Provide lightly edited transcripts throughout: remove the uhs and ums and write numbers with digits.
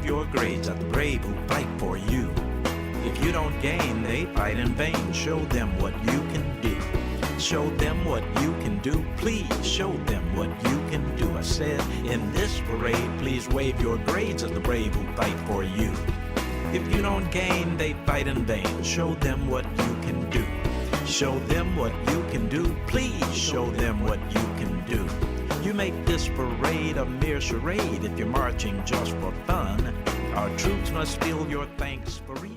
your grades at the brave who fight for you. If you don't gain, they fight in vain. Show them what you can do. Show them what you can do. Please show them what you can do. I said, in this parade, please wave your grades at the brave who fight for you. If you don't gain, they fight in vain. Show them what you can do. Show them what you can do. Please show them what you can do. You make this parade a mere charade if you're marching just for fun. Our troops must feel your thanks for real.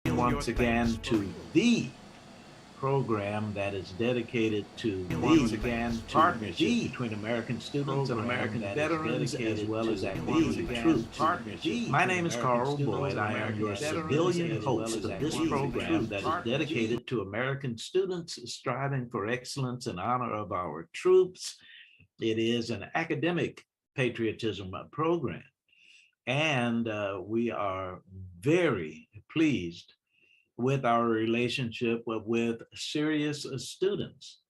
Once again to the program that is dedicated to the partnership between American students and American veterans, as well as active troops. My name is Carl Boyd. I am your civilian host of this program that is dedicated to American students striving for excellence in honor of our troops. It is an academic patriotism program, and we are very pleased with our relationship with serious students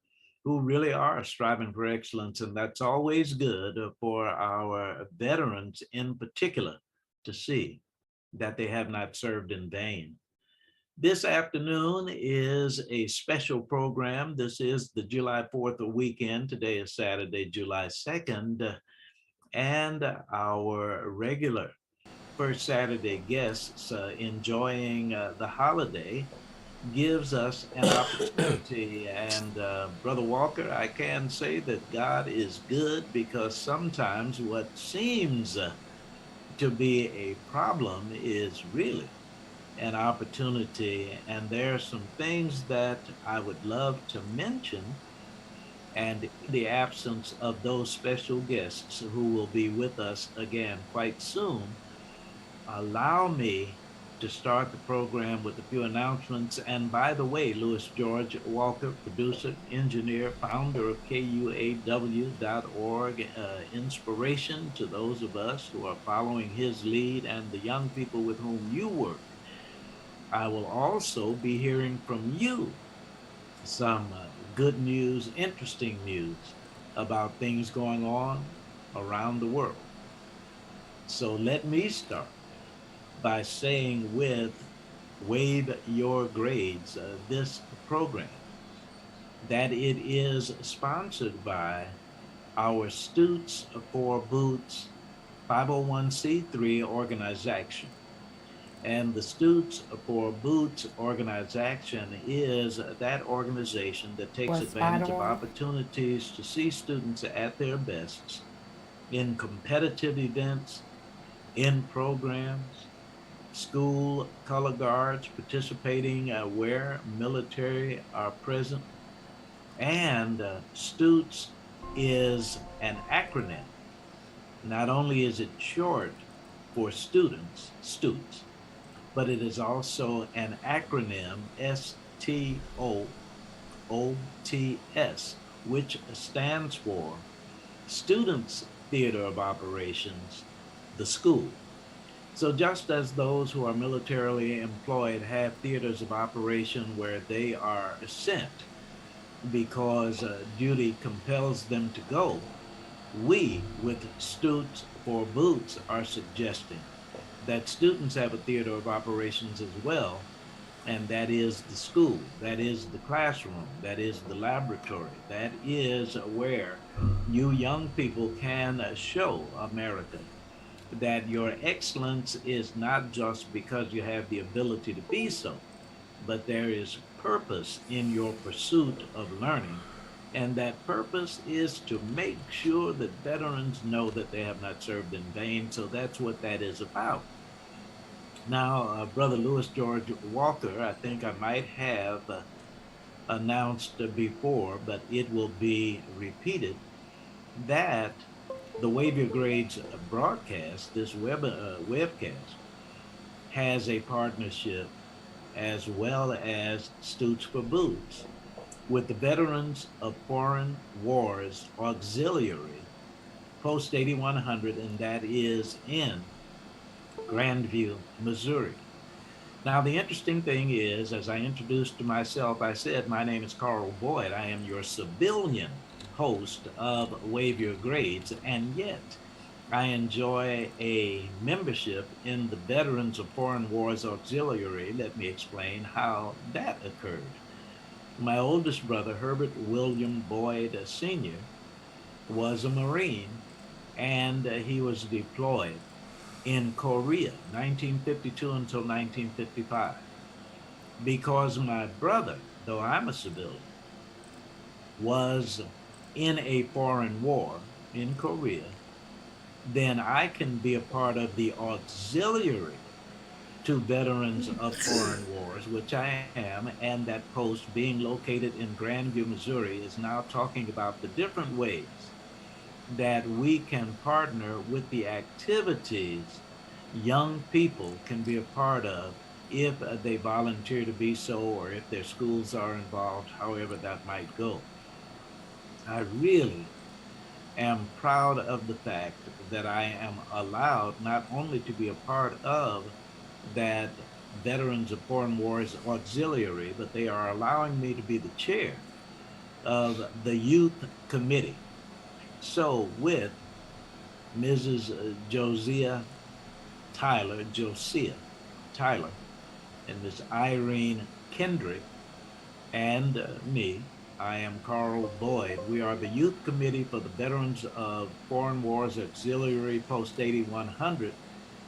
who really are striving for excellence. And that's always good for our veterans in particular to see that they have not served in vain. This afternoon is a special program. This is the July 4th weekend. Today is Saturday, July 2nd, and our regular first Saturday guests enjoying the holiday gives us an opportunity. And Brother Walker, I can say that God is good, because sometimes what seems to be a problem is really an opportunity. And there are some things that I would love to mention, and in the absence of those special guests who will be with us again quite soon, allow me to start the program with a few announcements. And by the way, Louis George Walker, producer, engineer, founder of KUAW.org, inspiration to those of us who are following his lead and the young people with whom you work. I will also be hearing from you some good news, interesting news about things going on around the world. So let me start by saying with Wave Your Grades, this program, that it is sponsored by our Stutes for Boots 501c3 organization. And the Stutes for Boots organization is that organization that takes advantage of opportunities to see students at their best in competitive events, in programs, school color guards participating where military are present. And Stutes is an acronym. Not only is it short for students, Stutes, but it is also an acronym, STOOTS, which stands for Students Theater of Operations, the school. So just as those who are militarily employed have theaters of operation where they are sent because duty compels them to go, we with Stutes for Boots are suggesting that students have a theater of operations as well, and that is the school, that is the classroom, that is the laboratory, that is where you young people can show America that your excellence is not just because you have the ability to be so, but there is purpose in your pursuit of learning. And that purpose is to make sure that veterans know that they have not served in vain. So that's what that is about. Now, Brother Louis George Walker, I think I might have announced before, but it will be repeated, that the Wave Your Grades broadcast, this webcast, has a partnership as well as Stutes for Boots with the Veterans of Foreign Wars Auxiliary, Post 8100, and that is in Grandview, Missouri. Now, the interesting thing is, as I introduced to myself, I said, my name is Carl Boyd. I am your civilian host of Waive Your Grades, and yet I enjoy a membership in the Veterans of Foreign Wars Auxiliary. Let me explain how that occurred. My oldest brother, Herbert William Boyd Sr., was a Marine, and he was deployed in Korea, 1952 until 1955. Because my brother, though I'm a civilian, was in a foreign war in Korea, then I can be a part of the auxiliary to veterans of foreign wars, which I am, and that post being located in Grandview, Missouri, is now talking about the different ways that we can partner with the activities young people can be a part of if they volunteer to be so, or if their schools are involved, however that might go. I really am proud of the fact that I am allowed not only to be a part of that Veterans of Foreign Wars Auxiliary, but they are allowing me to be the chair of the youth committee. So with Mrs. Josiah Tyler, and Miss Irene Kendrick, and me, I am Carl Boyd. We are the Youth Committee for the Veterans of Foreign Wars Auxiliary Post 8100,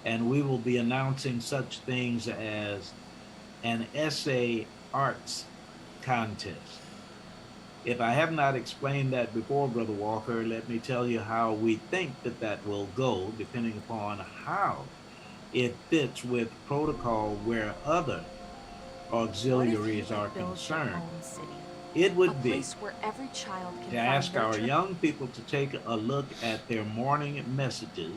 and we will be announcing such things as an essay arts contest. If I have not explained that before, Brother Walker, let me tell you how we think that that will go, depending upon how it fits with protocol where other auxiliaries are concerned. It would be to ask our young people to take a look at their morning messages,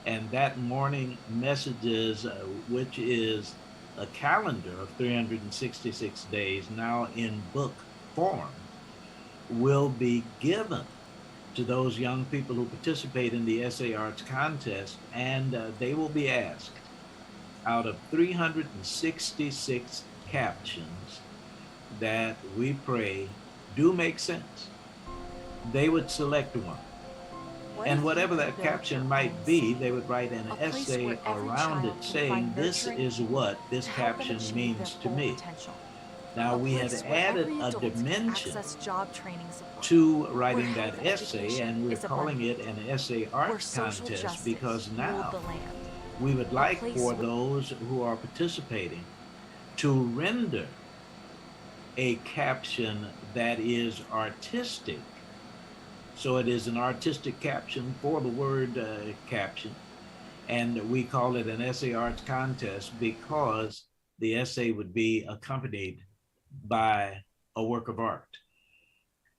and that morning messages, which is a calendar of 366 days now in book form, will be given to those young people who participate in the essay arts contest, and they will be asked, out of 366 captions that we pray do make sense, they would select one. And whatever that caption might be, they would write an essay around it saying, this is what this caption means to me. Now, we have added a dimension to writing that essay, and we're calling it an essay arts contest because now we would like for those who are participating to render a caption that is artistic. So it is an artistic caption for the word caption, and we call it an essay arts contest because the essay would be accompanied by a work of art.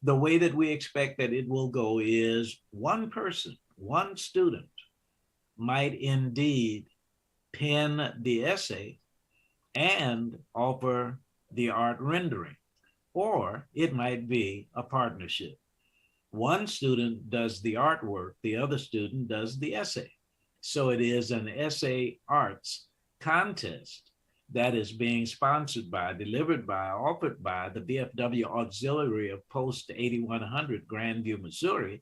The way that we expect that it will go is one person, one student might indeed pen the essay and offer the art rendering, or it might be a partnership. One student does the artwork, the other student does the essay. So it is an essay arts contest that is being sponsored by, delivered by, offered by the VFW Auxiliary of Post 8100, Grandview, Missouri,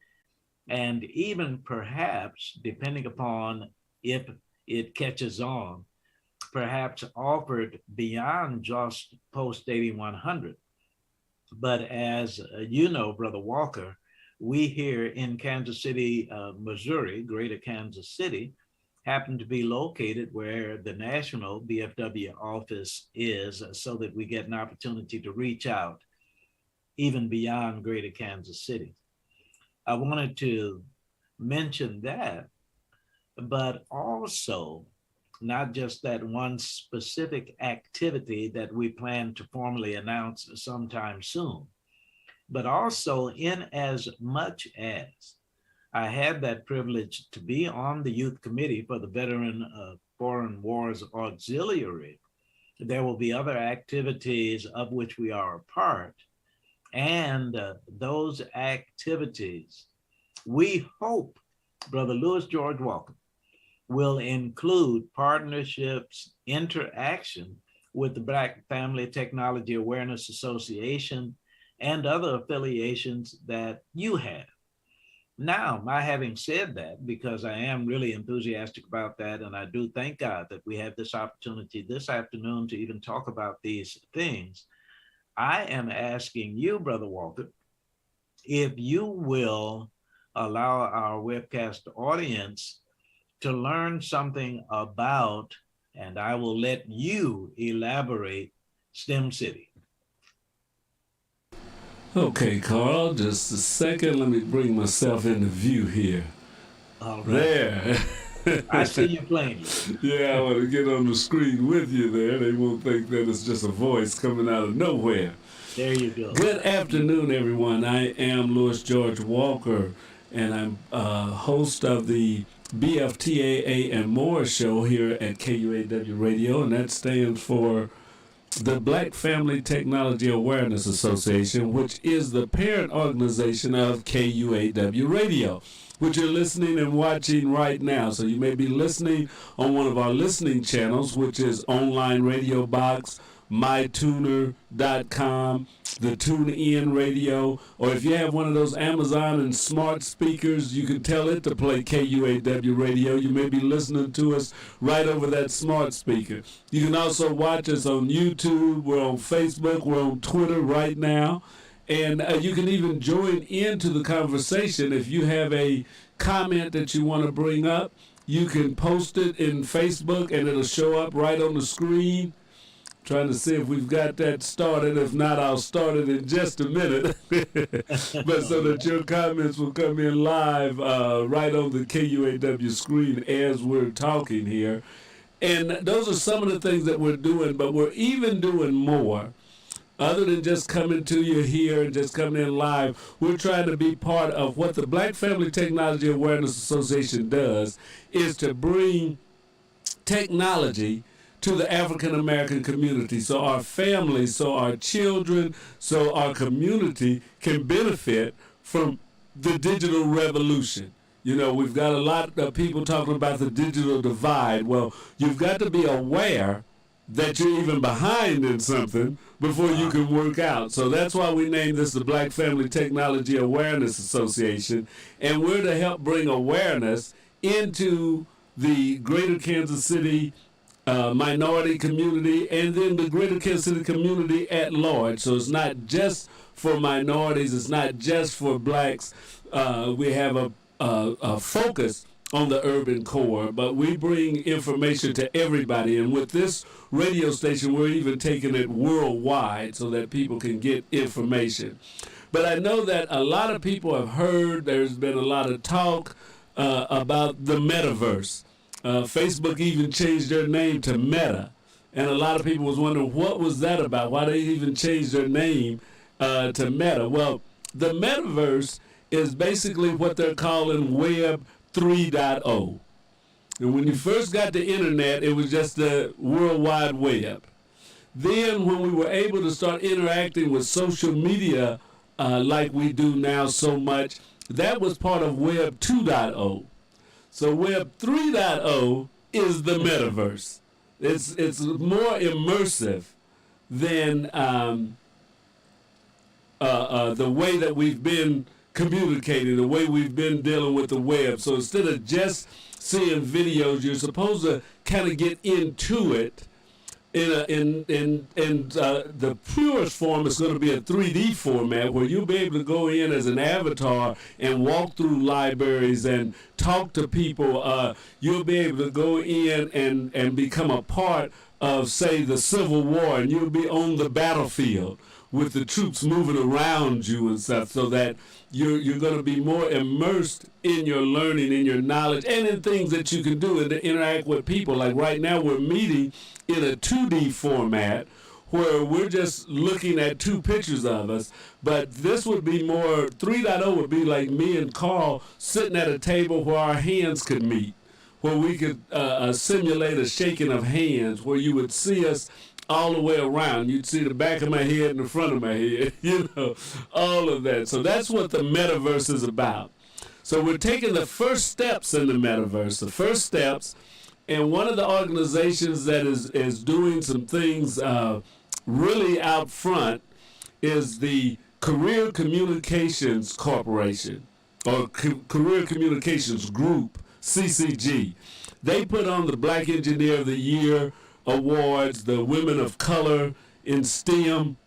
and even perhaps, depending upon if it catches on, perhaps offered beyond just Post 8100. But as you know, Brother Walker, we here in Kansas City, Missouri, Greater Kansas City, happen to be located where the national BFW office is, so that we get an opportunity to reach out even beyond Greater Kansas City. I wanted to mention that, but also not just that one specific activity that we plan to formally announce sometime soon, but also in as much as I had that privilege to be on the youth committee for the Veteran Foreign Wars Auxiliary, there will be other activities of which we are a part. And those activities, we hope, Brother Louis George Walker, will include partnerships, interaction with the Black Family Technology Awareness Association, and other affiliations that you have. Now, my having said that, because I am really enthusiastic about that, and I do thank God that we have this opportunity this afternoon to even talk about these things, I am asking you, Brother Walter, if you will allow our webcast audience to learn something about, and I will let you elaborate, STEM City. Okay, Carl, just a second. Let me bring myself into view here. All right. There. I see you plainly. Yeah, I want to get on the screen with you there. They won't think that it's just a voice coming out of nowhere. There you go. Good afternoon, everyone. I am Louis George Walker, and I'm host of the BFTAA and More show here at KUAW Radio, and that stands for the Black Family Technology Awareness Association, which is the parent organization of KUAW Radio, which you're listening and watching right now. So you may be listening on one of our listening channels, which is Online Radio Box, mytuner.com, the TuneIn Radio, or if you have one of those Amazon and smart speakers, you can tell it to play KUAW Radio. You may be listening to us right over that smart speaker. You can also watch us on YouTube. We're on Facebook. We're on Twitter right now. And you can even join into the conversation. If you have a comment that you want to bring up, you can post it in Facebook and it'll show up right on the screen. Trying to see if we've got that started. If not, I'll start it in just a minute. But so that your comments will come in live right on the KUAW screen as we're talking here. And those are some of the things that we're doing, but we're even doing more. Other than just coming to you here and just coming in live, we're trying to be part of what the Black Family Technology Awareness Association does, is to bring technology to the African American community, so our families, so our children, so our community can benefit from the digital revolution. You know, we've got a lot of people talking about the digital divide. Well, you've got to be aware that you're even behind in something before you can work out. So that's why we named this the Black Family Technology Awareness Association, and we're to help bring awareness into the greater Kansas City minority community, and then the greater Kansas City community at large. So it's not just for minorities, it's not just for blacks. We have a focus on the urban core, but we bring information to everybody. And with this radio station, we're even taking it worldwide so that people can get information. But I know that a lot of people have heard, there's been a lot of talk about the metaverse. Facebook even changed their name to Meta, and a lot of people was wondering what was that about, why they even changed their name to Meta. Well, the metaverse is basically what they're calling Web 3.0. And when you first got the internet, it was just the World Wide Web. Then when we were able to start interacting with social media like we do now so much, that was part of Web 2.0. So Web 3.0 is the metaverse. It's more immersive than the way that we've been communicating, the way we've been dealing with the web. So instead of just seeing videos, you're supposed to kind of get into it. In the purest form, it's going to be a 3D format where you'll be able to go in as an avatar and walk through libraries and talk to people. You'll be able to go in and become a part of, say, the Civil War, and you'll be on the battlefield with the troops moving around you and stuff, so that you're going to be more immersed in your learning, in your knowledge, and in things that you can do and to interact with people. Like right now, we're meeting in a 2D format where we're just looking at two pictures of us, but this would be more, 3.0 would be like me and Carl sitting at a table where our hands could meet, where we could simulate a shaking of hands, where you would see us all the way around. You'd see the back of my head and the front of my head, all of that. So that's what the metaverse is about. So we're taking the first steps in the metaverse, the first steps, and one of the organizations that is doing some things really out front is the Career Communications Corporation, or Career Communications Group, CCG. They put on the Black Engineer of the Year awards, the Women of Color in STEM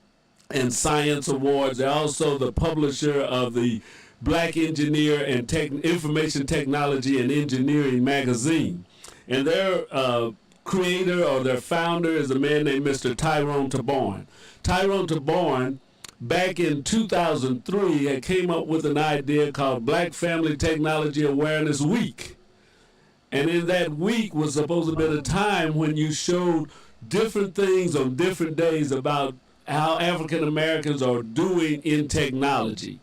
and Science awards. They're also the publisher of the Black Engineer and Information Technology and Engineering magazine. And their creator or their founder is a man named Mr. Tyrone Taborn. Tyrone Taborn, back in 2003, had came up with an idea called Black Family Technology Awareness Week. And in that week was supposed to be a time when you showed different things on different days about how African Americans are doing in technology.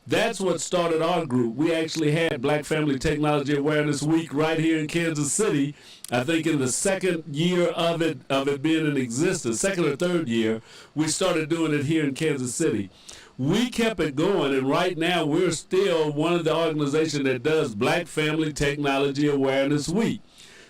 That's what started our group. We actually had Black Family Technology Awareness Week right here in Kansas City. I think in the second year of it being in existence, second or third year, we started doing it here in Kansas City. We kept it going, and right now we're still one of the organizations that does Black Family Technology Awareness Week.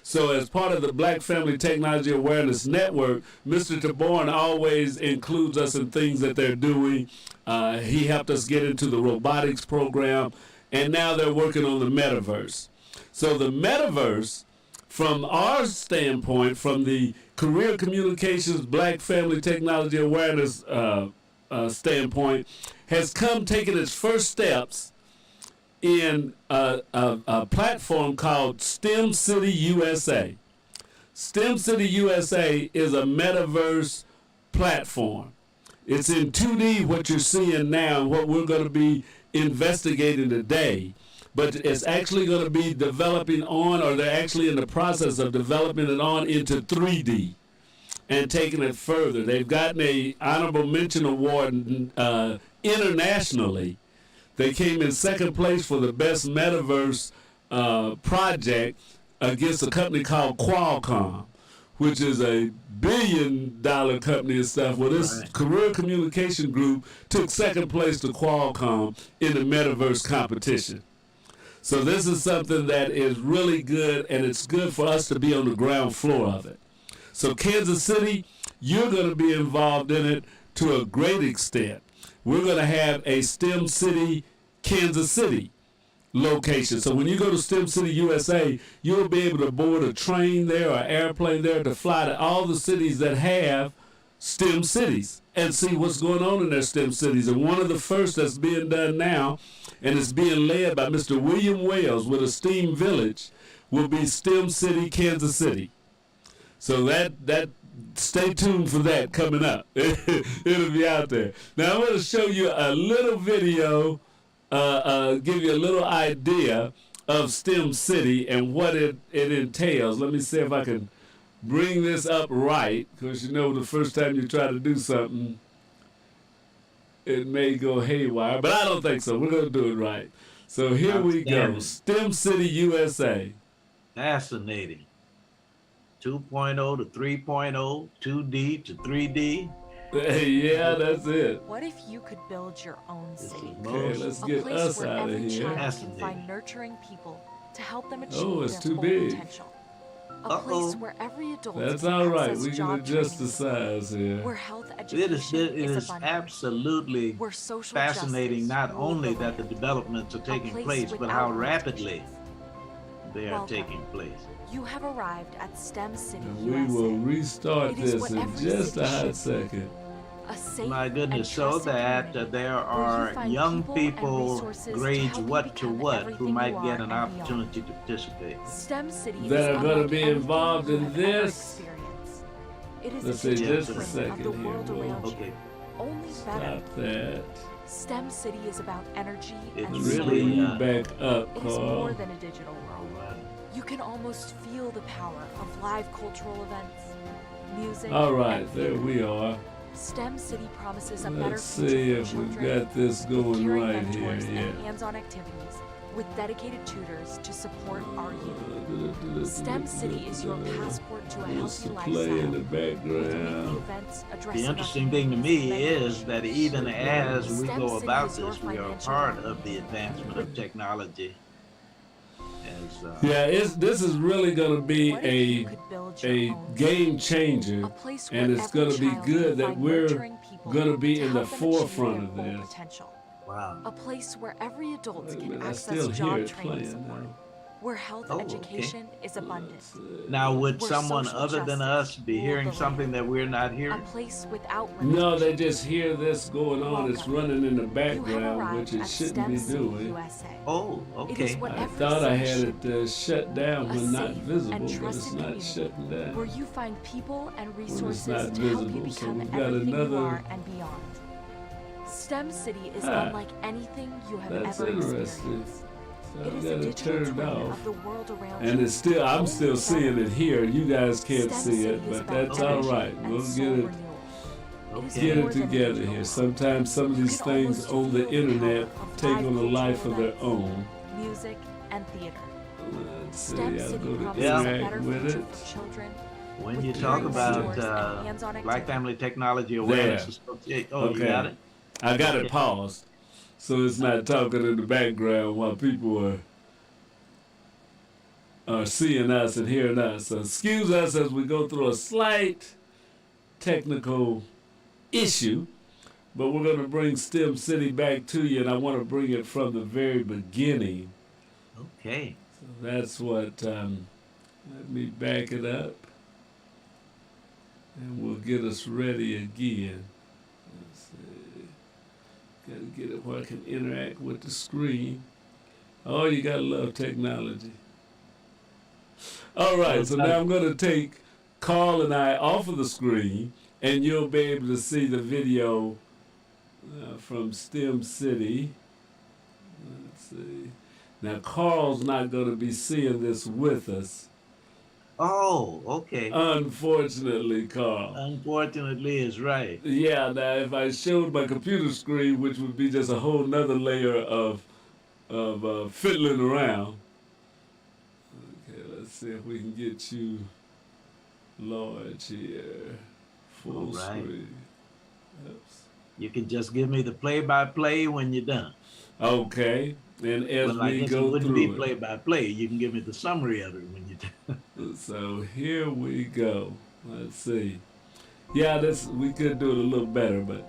So as part of the Black Family Technology Awareness Network, Mr. Taborn always includes us in things that they're doing. He helped us get into the robotics program, and now they're working on the metaverse. So the metaverse, from our standpoint, from the Career Communications Black Family Technology Awareness standpoint, has taken its first steps in a platform called STEM City USA. STEM City USA is a metaverse platform. It's in 2D, what you're seeing now, and what we're going to be investigating today. But it's actually going to be developing on, or they're actually in the process of developing it on into 3D and taking it further. They've gotten a honorable mention award internationally. They came in second place for the best metaverse project against a company called KUAW, which is a billion-dollar company and stuff. Well, this Career Communication Group took second place to Qualcomm in the metaverse competition. So this is something that is really good, and it's good for us to be on the ground floor of it. So Kansas City, you're going to be involved in it to a great extent. We're going to have a STEM City, Kansas City location. So when you go to STEM City USA, you'll be able to board a train there or airplane there to fly to all the cities that have STEM cities and see what's going on in their STEM cities. And one of the first that's being done now, and it's being led by Mr. William Wells with a STEAM Village, will be STEM City, Kansas City. So that stay tuned for that coming up. It'll be out there. Now I'm going to show you a little video, give you a little idea of STEM City and what it entails. Let me see if I can bring this up right, because you know the first time you try to do something, it may go haywire, but I don't think so. We're going to do it right. So here we go. STEM City USA. Fascinating. 2.0 to 3.0, 2D to 3D. Yeah, that's it. What if you could build your own city? Okay, let's get us out of here. Child can find nurturing people to help them achieve Oh, it's their too full big. potential. A place where every adult That's can all right. access We can job adjust the training, size here. where health It education is abundant, absolutely where social fascinating, justice not rule only the that the land. developments are A taking place place, but without how rapidly limitations. they are Welcome. taking place. You have arrived at STEM City And we USA. will restart It is this what in every just city a hot should be. second. A safe My goodness, and so trusted that community there where you are find young and people resources to grades help you what to become what who everything might you get are an and beyond. opportunity to participate. STEM City That is are gonna unlike be anything involved you in have ever this. experienced. It is Let's a see, digital just a twin second of the here. world We'll- around Okay, you, only better. Stop that. STEM City is about energy It's and Let's really, bring you smart. back up, It is more Carl. than a digital world. You can almost feel the power of live cultural events, music, All right, and there theater. we are. STEM City promises a better Let's future see for if we've children, got this with going caring right here. mentors Yeah. and hands-on activities, with dedicated tutors to support our youth. STEM City is your passport to a What's healthy the play in the lifestyle. With community background? events the addressing interesting our thing to community's me many is issues. that even as we STEM go City about is your this, we are financial part well-being. of the advancement of technology. This is really going to be What if you could build your a own game city? changer, A place where and it's every going to be child good can that find we're nurturing people going to be to in the help them achieve forefront their of full this. potential. Wow. A place where every adult Wait a can minute, I access still hear job it training playing support, now. where health Oh, okay. education is abundant, Now, would where someone social other than justice us be ruled hearing the something land. that we're not A hearing? place without No, limitations. they just hear this going on. It's Welcome. running in the You have background, arrived which it at shouldn't STEM be City, doing. USA. Oh, It is okay. what I every thought I city had should it shut down a when not safe visible, and but it's trusted not community shutting down. where you find people and When it's resources not to help you visible, so become we've got everything you another. are and beyond. STEM City is Ah, unlike anything you have that's ever interesting. experienced. So It I've is a got it digital turned twin off. of the world around And you. it's still, I'm Only still better. seeing it here. You guys can't STEM see City it, is but about that's all energy right. and We'll soul get it, renewal. It is Okay. get more it than a together digital here. world. Sometimes some of You these can things almost on the feel the internet power of take live on a life cultural of their events, own. music, and theater. Let's see, STEM I'll City go to promises a interact better with future it. for children. When with you talk caring about mentors and hands-on Black activities. Family Technology Awareness There. Association, oh, you got Okay. it? I got it Okay. paused, so it's not talking in the background while people are seeing us and hearing us. So excuse us as we go through a slight technical issue, but we're going to bring STEM City back to you, and I want to bring it from the very beginning. Okay. So that's what, let me back it up, and we'll get us ready again. Let's see. Got to get it where I can interact with the screen. Oh, you got to love technology. All right, so now I'm going to take Carl and I off of the screen, and you'll be able to see the video from STEM City. Let's see. Now, Carl's not going to be seeing this with us. Oh, okay. Unfortunately, Carl. Unfortunately is right. Yeah, now if I showed my computer screen, which would be just a whole nother layer of fiddling around. Okay, let's see if we can get you large here. Full All right. screen. Oops. You can just give me the play-by-play when you're done. Okay, and as Well, I we guess it go wouldn't be through it. play-by-play. You can give me the summary of it when you're done. So here we go. Let's see. Yeah, we could do it a little better, but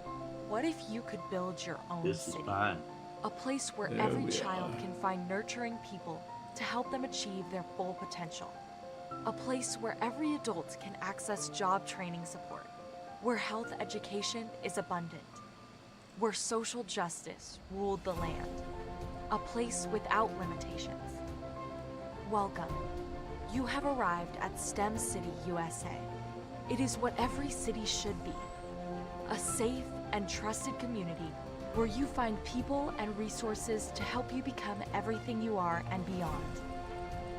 What if you could build your own This is city? fine. A place where There every we child are. can find nurturing people to help them achieve their full potential. A place where every adult can access job training support. Where health education is abundant. Where social justice ruled the land. A place without limitations. Welcome. You have arrived at STEM City, USA. It is what every city should be. A safe and trusted community where you find people and resources to help you become everything you are and beyond.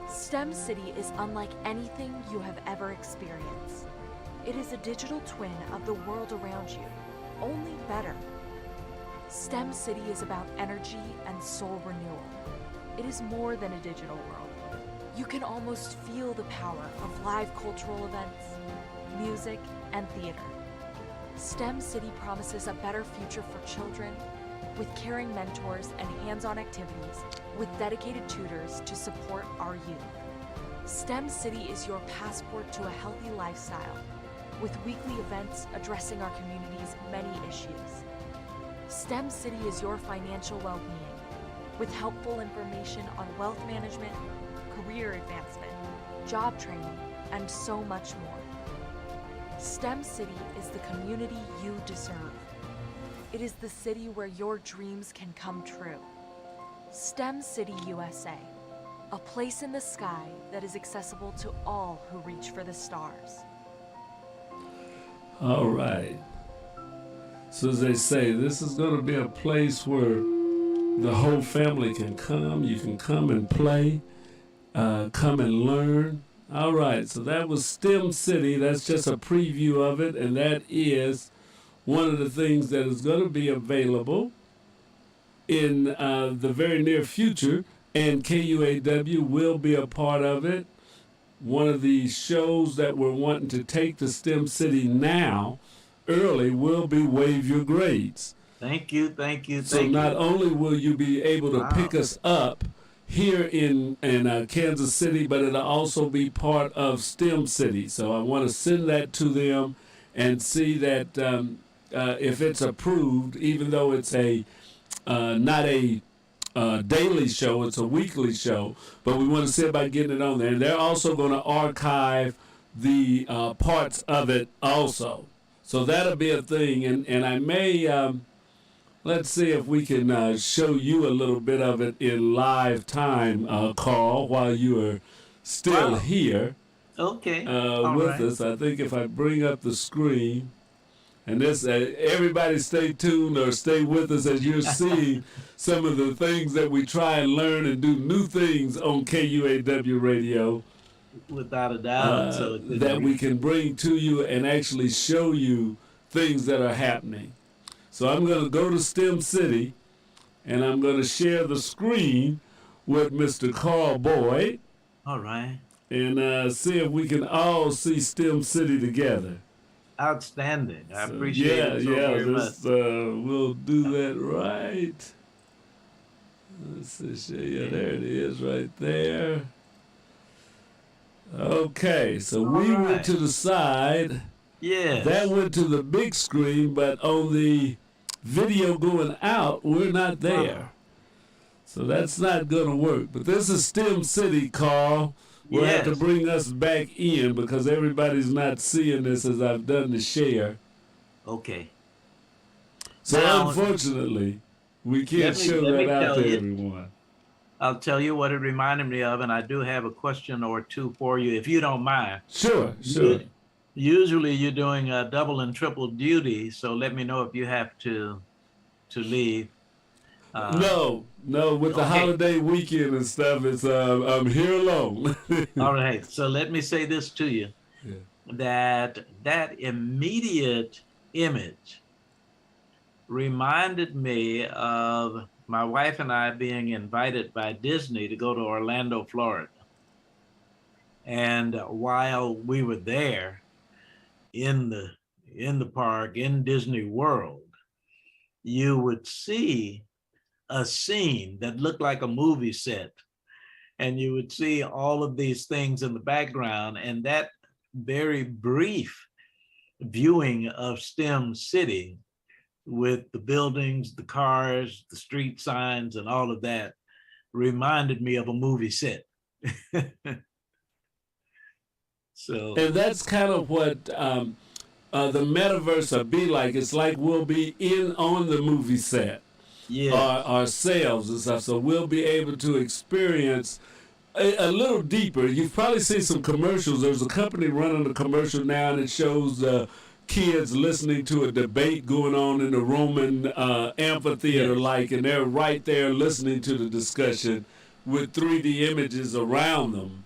STEM City is unlike anything you have ever experienced. It is a digital twin of the world around you, only better. STEM City is about energy and soul renewal. It is more than a digital world. You can almost feel the power of live cultural events, music, and theater. STEM City promises a better future for children with caring mentors and hands-on activities with dedicated tutors to support our youth. STEM City is your passport to a healthy lifestyle with weekly events addressing our community's many issues. STEM City is your financial well-being with helpful information on wealth management, career advancement, job training, and so much more. STEM City is the community you deserve. It is the city where your dreams can come true. STEM City USA, a place in the sky that is accessible to all who reach for the stars. all right. So as they say, this is going to be a place where the whole family can come. You can come and play, come and learn. All right, so that was STEM City. That's just a preview of it, and that is one of the things that is going to be available in the very near future, and KUAW will be a part of it. One of the shows that we're wanting to take to STEM City now, early, will be Wave Your Grades. Thank you, thank you, So thank not you. only will you be able to Wow. pick us up here in Kansas City, but it'll also be part of STEM City. So I want to send that to them and see that if it's approved, even though it's not a daily show, it's a weekly show, but we want to see about getting it on there. And they're also going to archive the parts of it also. So that'll be a thing. And I may... let's see if we can show you a little bit of it in live time, Carl, while you are still here with us. I think if I bring up the screen, and this, everybody stay tuned or stay with us as you're seeing some of the things that we try and learn and do new things on KUAW Radio. Without a doubt. That we can bring to you and actually show you things that are happening. So I'm going to go to STEM City, and I'm going to share the screen with Mr. Carl Boyd. All right. And see if we can all see STEM City together. Outstanding. I appreciate it very much. We'll do that right. Let's see. Yeah, there it is right there. Okay, so we went to the side. Yes. That went to the big screen, but on the video going out, we're not there. So that's not going to work. But this is STEM City, Carl. We'll have to bring us back in because everybody's not seeing this as I've done the share. Okay. So now, unfortunately, we can't show that out to everyone. I'll tell you what it reminded me of, and I do have a question or two for you, if you don't mind. Sure. Usually you're doing a double and triple duty, so let me know if you have to leave. No, with the holiday weekend and stuff, it's I'm here alone. All right, so let me say this to you, that immediate image reminded me of my wife and I being invited by Disney to go to Orlando, Florida. And while we were there, in the park, in Disney World, you would see a scene that looked like a movie set. And you would see all of these things in the background. And that very brief viewing of STEM City with the buildings, the cars, the street signs, and all of that reminded me of a movie set. And that's kind of what the metaverse will be like. It's like we'll be on the movie set ourselves and stuff. So we'll be able to experience a little deeper. You've probably seen some commercials. There's a company running a commercial now, and it shows kids listening to a debate going on in the Roman amphitheater, and they're right there listening to the discussion with 3D images around them.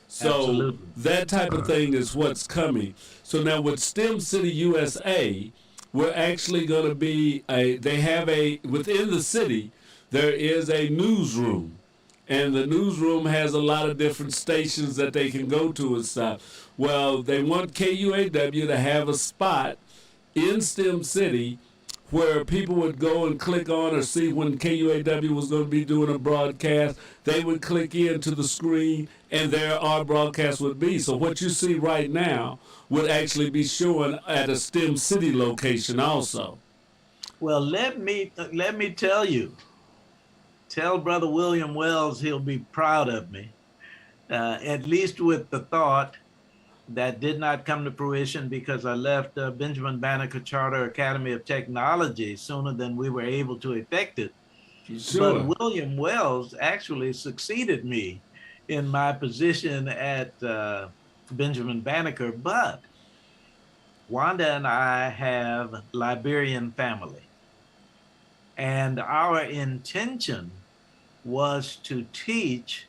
So that type of thing is what's coming. So now with STEM City USA, we're actually going to be within the city, there is a newsroom. And the newsroom has a lot of different stations that they can go to and stuff. Well, they want KUAW to have a spot in STEM City where people would go and click on or see when KUAW was going to be doing a broadcast. They would click into the screen, and there our broadcast would be. So what you see right now would actually be shown at a STEM City location also. Well, let me tell you. Tell Brother William Wells he'll be proud of me, at least with the thought that did not come to fruition because I left Benjamin Banneker Charter Academy of Technology sooner than we were able to effect it. Sure. But William Wells actually succeeded me in my position at Benjamin Banneker, but Wanda and I have Liberian family. And our intention was to teach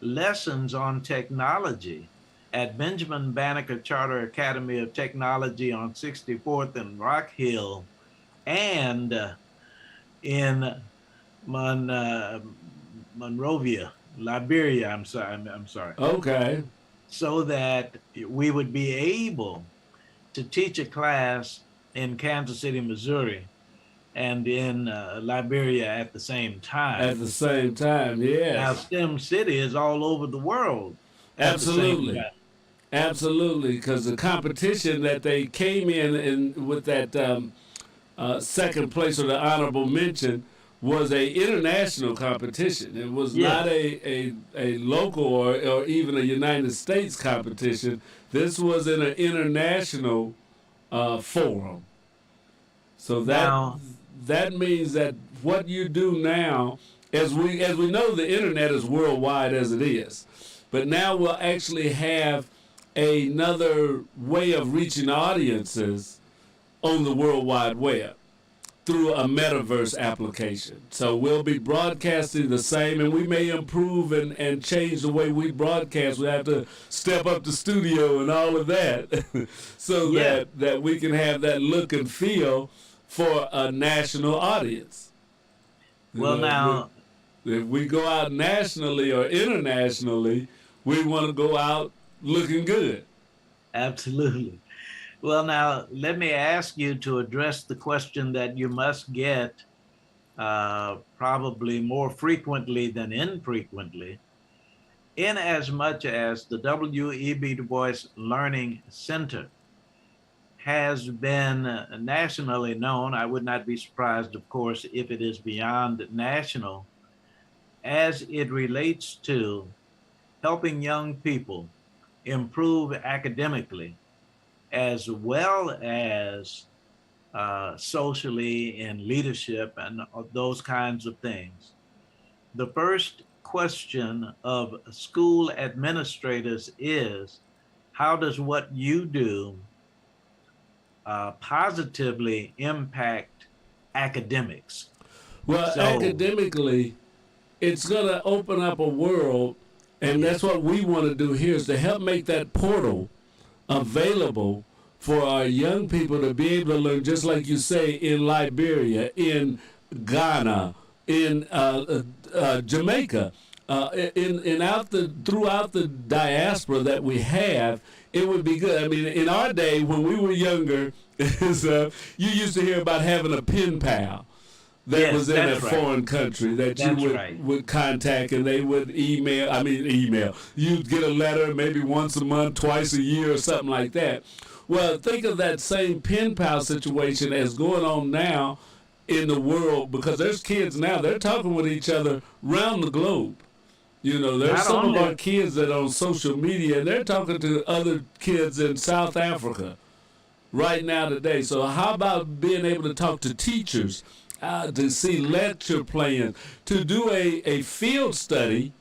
lessons on technology at Benjamin Banneker Charter Academy of Technology on 64th and Rock Hill, and in Monrovia, Liberia, I'm sorry. Okay. So that we would be able to teach a class in Kansas City, Missouri, and in Liberia at the same time. At the same time, yes. Now, STEM City is all over the world. Absolutely. Absolutely, because the competition that they came in with that second place or the honorable mention was a international competition. It was not a local or even a United States competition. This was in an international forum. So that means that what you do now, as we know, the internet is worldwide as it is, but now we'll actually have another way of reaching audiences on the World Wide Web through a metaverse application. So we'll be broadcasting the same, and we may improve and change the way we broadcast. We have to step up the studio and all of that so that we can have that look and feel for a national audience. Now, if we go out nationally or internationally, we want to go out looking good. Absolutely. Well, now, let me ask you to address the question that you must get probably more frequently than infrequently, in as much as the W.E.B. Du Bois Learning Center has been nationally known. I would not be surprised, of course, if it is beyond national, as it relates to helping young people improve academically, as well as socially in leadership and those kinds of things. The first question of school administrators is, how does what you do positively impact academics? Well, academically, it's going to open up a world, and that's what we want to do here, is to help make that portal available for our young people to be able to learn, just like you say, in Liberia, in Ghana, in Jamaica, throughout the diaspora that we have. It would be good. I mean, in our day, when we were younger, you used to hear about having a pen pal that was in a foreign country that you would contact, and they would email. You'd get a letter maybe once a month, twice a year, or something like that. Well, think of that same pen pal situation as going on now in the world, because there's kids now, they're talking with each other around the globe. You know, there's some of our kids that are on social media, and they're talking to other kids in South Africa right now today. So how about being able to talk to teachers, to see lecture plans, to do a field study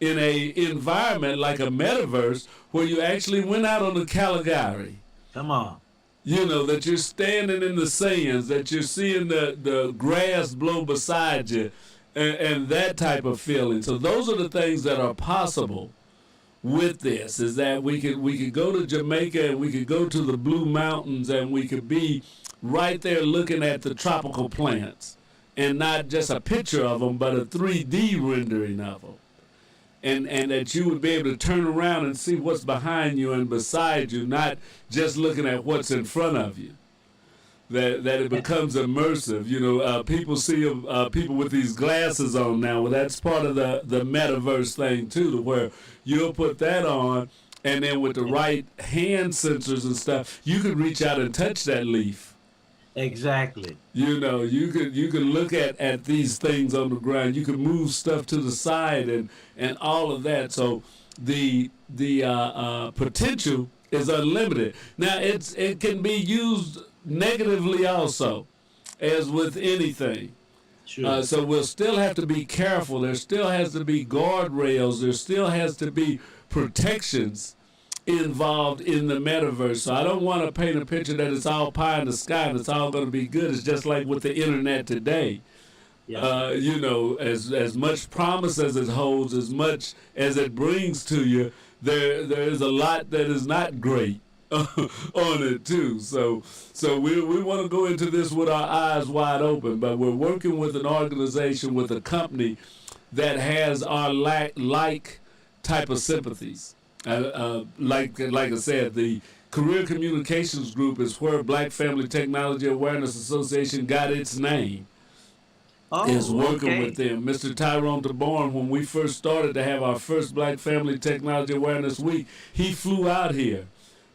in a environment like a metaverse where you actually went out on the Caligari. Come on. You know, that you're standing in the sands, that you're seeing the grass blow beside you, and that type of feeling. So those are the things that are possible with this, is that we could go to Jamaica, and we could go to the Blue Mountains, and we could be right there looking at the tropical plants, and not just a picture of them, but a 3D rendering of them. And that you would be able to turn around and see what's behind you and beside you, not just looking at what's in front of you. That it becomes immersive. You know, people see people with these glasses on now. Well, that's part of the metaverse thing too, to where you'll put that on, and then with the right hand sensors and stuff, you could reach out and touch that leaf. Exactly. You know, you could look at these things on the ground. You could move stuff to the side and all of that. So the potential is unlimited. Now it can be used negatively also, as with anything. Sure. So we'll still have to be careful. There still has to be guardrails. There still has to be protections involved in the metaverse. So I don't want to paint a picture that it's all pie in the sky and it's all going to be good. It's just like with the internet today. Yeah. You know, as much promise as it holds, as much as it brings to you, there is a lot that is not great on it too. So we want to go into this with our eyes wide open, but we're working with an organization, with a company that has our like type of sympathies. Like I said, the Career Communications Group is where Black Family Technology Awareness Association got its name. Is working with them. Mr. Tyrone DeBorn, when we first started to have our first Black Family Technology Awareness Week, he flew out here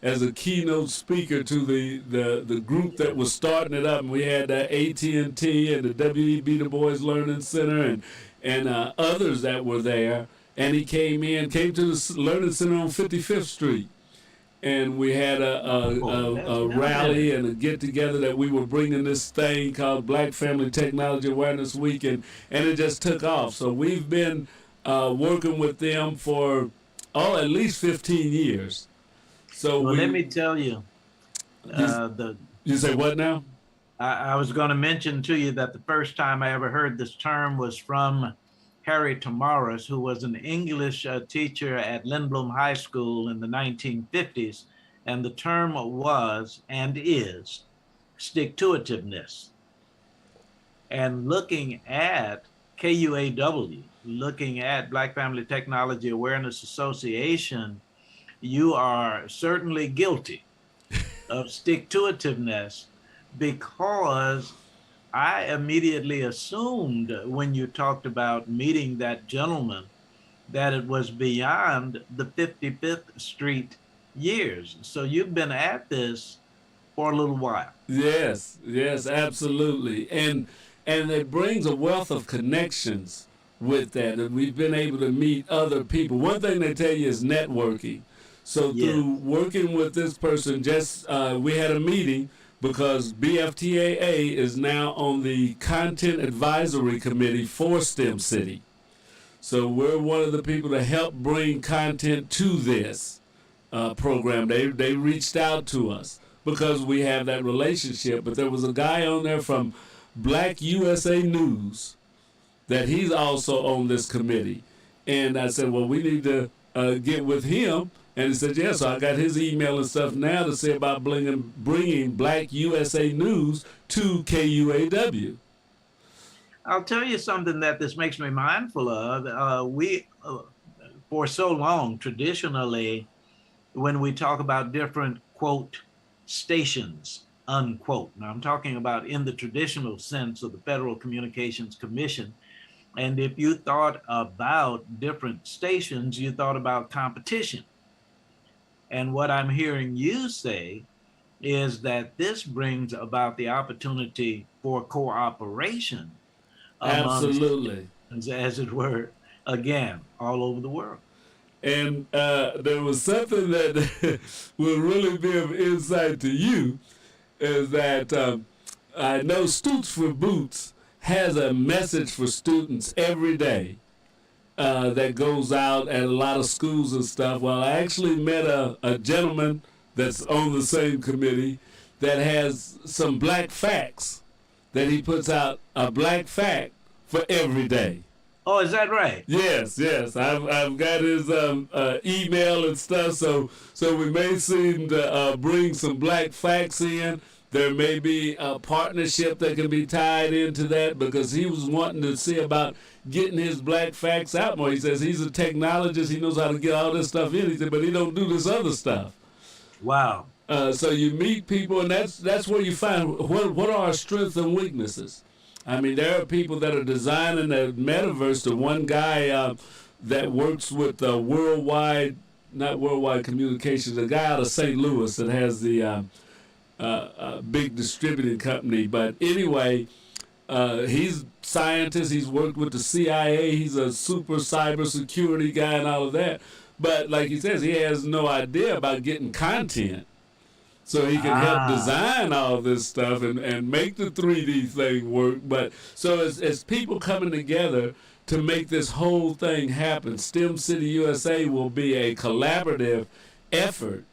as a keynote speaker to the group that was starting it up. And we had AT&T and the W.E.B. Du Bois Learning Center and others that were there. And he came to the Learning Center on 55th Street. And we had a rally and a get-together that we were bringing this thing called Black Family Technology Awareness Week, and it just took off. So we've been working with them for, at least 15 years. So let me tell you. You say what now? I was going to mention to you that the first time I ever heard this term was from Harry Tamaris, who was an English teacher at Lindblom High School in the 1950s. And the term was and is stick-to-itiveness. And looking at KUAW, looking at Black Family Technology Awareness Association, you are certainly guilty of stick-to-itiveness, because I immediately assumed when you talked about meeting that gentleman that it was beyond the 55th Street years. So you've been at this for a little while. Yes, absolutely. And it brings a wealth of connections with that. And we've been able to meet other people. One thing they tell you is networking. So through working with this person, we had a meeting, because BFTAA is now on the Content Advisory Committee for STEM City. So we're one of the people to help bring content to this program. They reached out to us because we have that relationship. But there was a guy on there from Black USA News that he's also on this committee. And I said, well, we need to get with him. And he said, yes, so I got his email and stuff now to say about bringing Black USA News to KUAW. I'll tell you something that this makes me mindful of. We, for so long, traditionally, when we talk about different, quote, stations, unquote. Now, I'm talking about in the traditional sense of the Federal Communications Commission. And if you thought about different stations, you thought about competition. And what I'm hearing you say is that this brings about the opportunity for cooperation. Absolutely. As it were, again, all over the world. And there was something that will really be of insight to you, is that I know Stoots for Boots has a message for students every day. That goes out at a lot of schools and stuff. Well, I actually met a gentleman that's on the same committee that has some black facts that he puts out, a black fact for every day. Oh, is that right? Yes. I've got his email and stuff, so we may seem to bring some black facts in. There may be a partnership that can be tied into that, because he was wanting to see about getting his black facts out more. He says he's a technologist. He knows how to get all this stuff in. He said, but he don't do this other stuff. Wow. So you meet people, and that's where you find what are our strengths and weaknesses. I mean, there are people that are designing the metaverse. The one guy that works with Worldwide Communications, the guy out of St. Louis that has the big distributing company. But anyway, he's a scientist. He's worked with the CIA. He's a super cybersecurity guy and all of that. But like he says, he has no idea about getting content. So he can help design all this stuff and make the 3D thing work. But so as people coming together to make this whole thing happen, STEM City USA will be a collaborative effort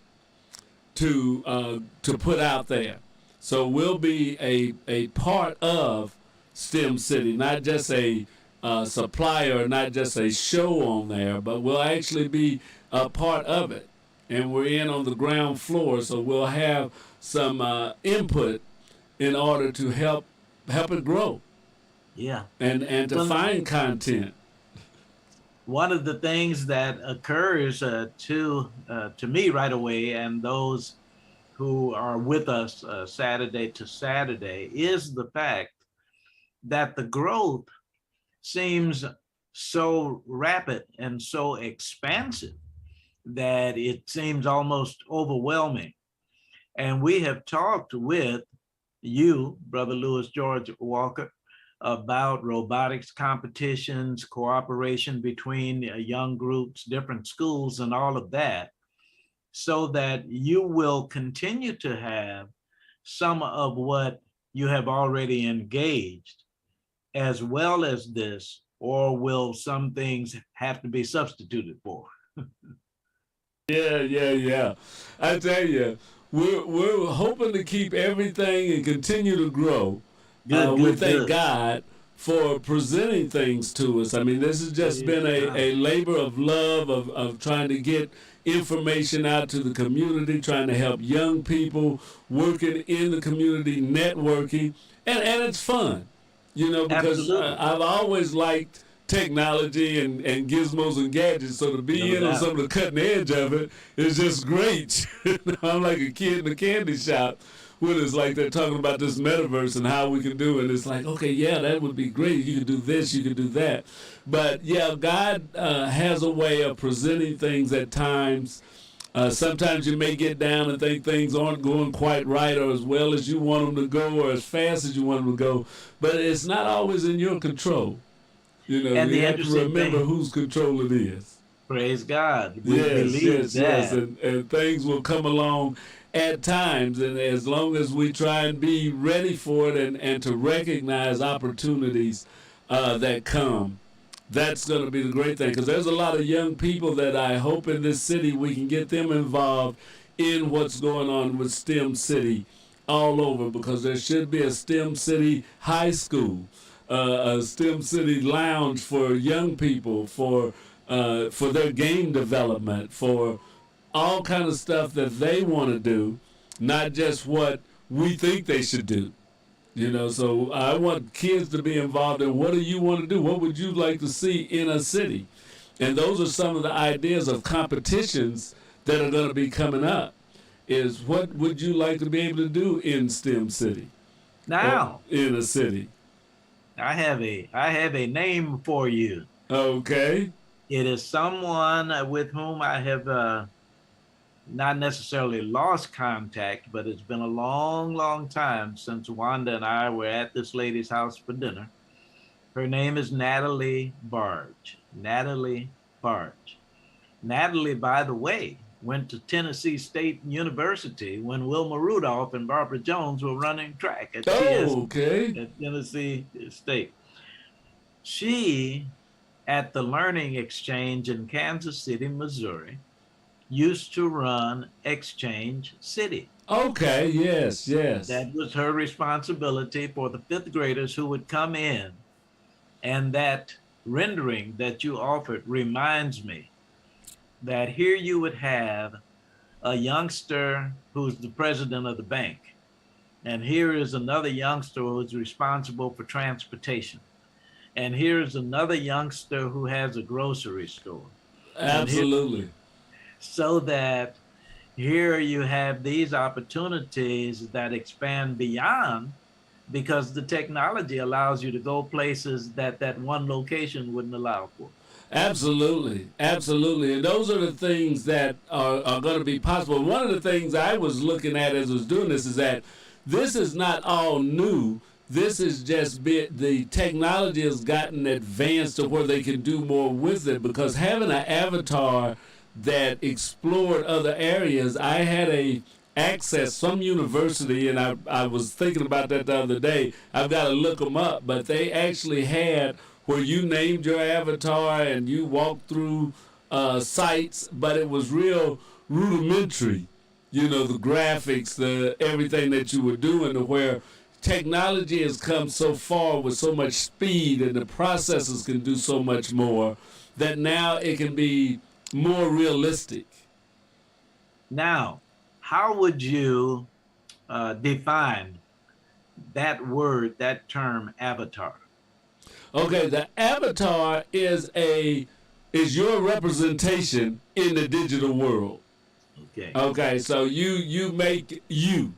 to put out there. So we'll be a part of STEM City, not just a supplier, not just a show on there, but we'll actually be a part of it. And we're in on the ground floor, so we'll have some input in order to help it grow. Yeah. And to find content. One of the things that occurs to me right away, and those who are with us Saturday to Saturday is the fact that the growth seems so rapid and so expansive that it seems almost overwhelming. And we have talked with you, Brother Lewis George Walker, about robotics competitions, cooperation between young groups, different schools, and all of that, so that you will continue to have some of what you have already engaged as well as this, or will some things have to be substituted for? Yeah. I tell you, we're hoping to keep everything and continue to grow. We thank God for presenting things to us. I mean, this has just been a labor of love, of trying to get information out to the community, trying to help young people, working in the community, networking, and it's fun, because I've always liked technology and gizmos and gadgets, so to be on some of the cutting edge of it is just great. I'm like a kid in a candy shop when it's like they're talking about this metaverse and how we can do it. It's like, okay, yeah, that would be great. You could do this, you could do that. But yeah, God has a way of presenting things at times. Sometimes you may get down and think things aren't going quite right or as well as you want them to go or as fast as you want them to go. But it's not always in your control. And you have to remember whose control it is. Praise God. We believe that. Yes. And things will come along at times. And as long as we try and be ready for it and to recognize opportunities that come, that's going to be the great thing. Because there's a lot of young people that I hope in this city we can get them involved in what's going on with STEM City all over. Because there should be a STEM City high school. A STEM City lounge for young people, for their game development, for all kind of stuff that they want to do, not just what we think they should do. So I want kids to be involved in what do you want to do? What would you like to see in a city? And those are some of the ideas of competitions that are going to be coming up, is what would you like to be able to do in STEM City? Now, in a city. I have a name for you. Okay. It is someone with whom I have not necessarily lost contact, but it's been a long, long time since Wanda and I were at this lady's house for dinner. Her name is Natalie Barge. Natalie Barge. Natalie, by the way, went to Tennessee State University when Wilma Rudolph and Barbara Jones were running track at Tennessee State. She, at the Learning Exchange in Kansas City, Missouri, used to run Exchange City. Okay, yes. That was her responsibility for the fifth graders who would come in. And that rendering that you offered reminds me that here you would have a youngster who's the president of the bank. And here is another youngster who's responsible for transportation. And here's another youngster who has a grocery store. Absolutely. So that here you have these opportunities that expand beyond, because the technology allows you to go places that one location wouldn't allow for. Absolutely. And those are the things that are going to be possible. One of the things I was looking at as I was doing this is that this is not all new. This is just the technology has gotten advanced to where they can do more with it, because having an avatar that explored other areas, I had access some university, and I was thinking about that the other day. I've got to look them up, but they actually had where you named your avatar and you walked through sites, but it was real rudimentary. The graphics, the everything that you were doing, to where technology has come so far with so much speed and the processors can do so much more that now it can be more realistic. Now, how would you define that word, that term, avatar? Okay, the avatar is your representation in the digital world. Okay. Okay, so you make you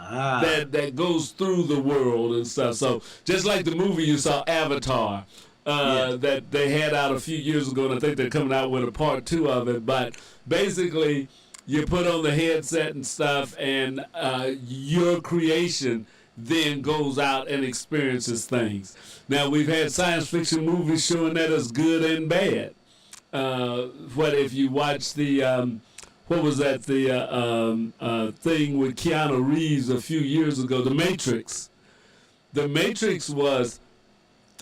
Ah, that goes through the world and stuff. So just like the movie you saw, Avatar, yes. that they had out a few years ago, and I think they're coming out with a part 2 of it. But basically, you put on the headset and stuff, and your creation then goes out and experiences things. Now we've had science fiction movies showing that as good and bad. What if you watch the what was that thing with Keanu Reeves a few years ago, The Matrix. The Matrix was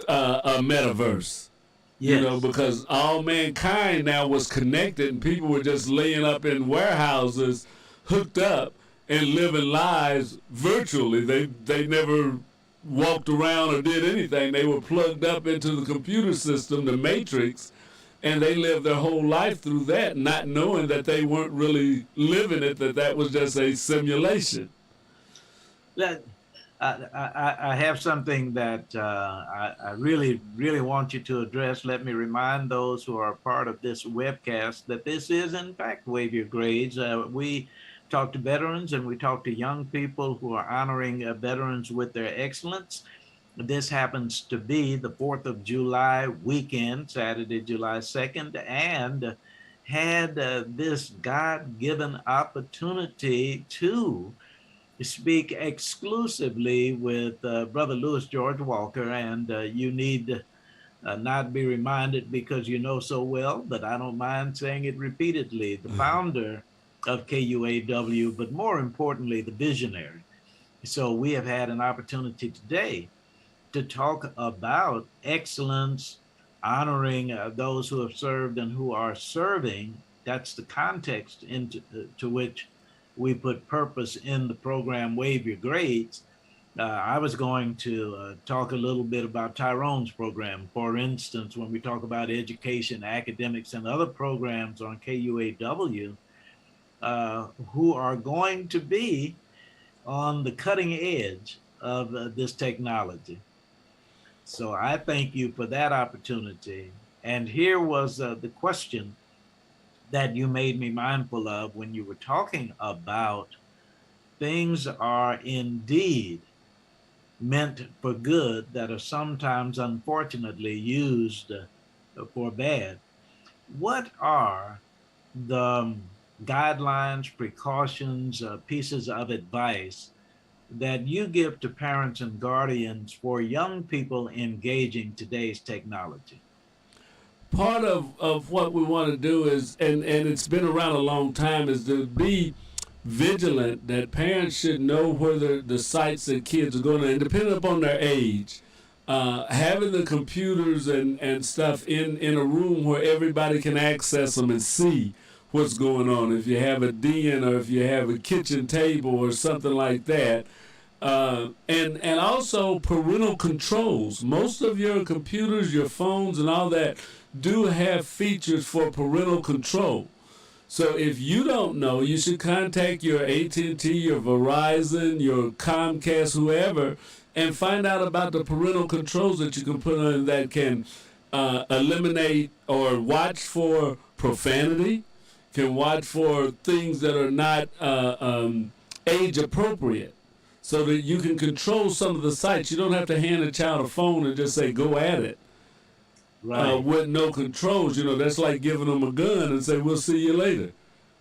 a metaverse, you know, Yes. because all mankind now was connected and people were just laying up in warehouses, hooked up and living lives virtually. They never walked around or did anything. They were plugged up into the computer system, the Matrix, and they lived their whole life through that, not knowing that they weren't really living it, that was just a simulation. That I have something that I really, really want you to address. Let me remind those who are part of this webcast that this is, in fact, Wave Your Grades. We talk to veterans and we talk to young people who are honoring veterans with their excellence. This happens to be the 4th of July weekend, Saturday, July 2nd, and had this God-given opportunity to speak exclusively with Brother Louis George Walker. And you need not be reminded because you know so well, but I don't mind saying it repeatedly, the founder of KUAW, but more importantly, the visionary. So we have had an opportunity today to talk about excellence, honoring those who have served and who are serving. That's the context into to which we put purpose in the program Wave Your Grades. I was going to talk a little bit about Tyrone's program. For instance, when we talk about education, academics, and other programs on KUAW, who are going to be on the cutting edge of this technology. So I thank you for that opportunity. And here was the question that you made me mindful of when you were talking about things are indeed meant for good that are sometimes unfortunately used for bad. What are the guidelines, precautions, pieces of advice that you give to parents and guardians for young people engaging today's technology? Part of what we want to do is, and it's been around a long time, is to be vigilant that parents should know where the sites that kids are going to, and depending upon their age, having the computers and stuff in a room where everybody can access them and see what's going on. If you have a den or if you have a kitchen table or something like that. And also parental controls. Most of your computers, your phones, and all that do have features for parental control. So if you don't know, you should contact your AT&T, your Verizon, your Comcast, whoever, and find out about the parental controls that you can put on that can eliminate or watch for profanity, can watch for things that are not age appropriate, so that you can control some of the sites. You don't have to hand a child a phone and just say, go at it. Right. With no controls. You know, that's like giving them a gun and say, we'll see you later.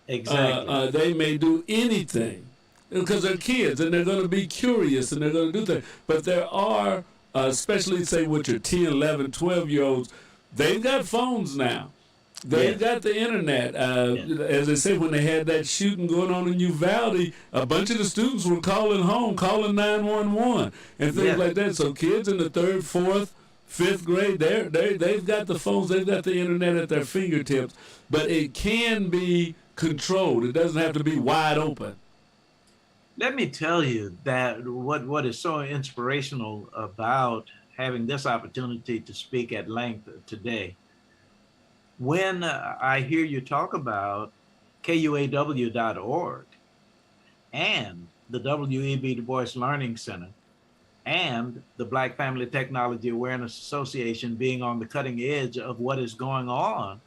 Exactly. They may do anything because they're kids and they're going to be curious and they're going to do things. But there are, especially say with your 10, 11, 12-year-olds, they've got phones now. They've got the internet. As I say, when they had that shooting going on in Uvalde, a bunch of the students were calling home, calling 911 and things like that. So kids in the 3rd, 4th, 5th grade, they've got the phones, they've got the internet at their fingertips. But it can be controlled. It doesn't have to be wide open. Let me tell you that what is so inspirational about having this opportunity to speak at length today. When I hear you talk about KUAW.org and the W.E.B. Du Bois Learning Center and the Black Family Technology Awareness Association being on the cutting edge of what is going on,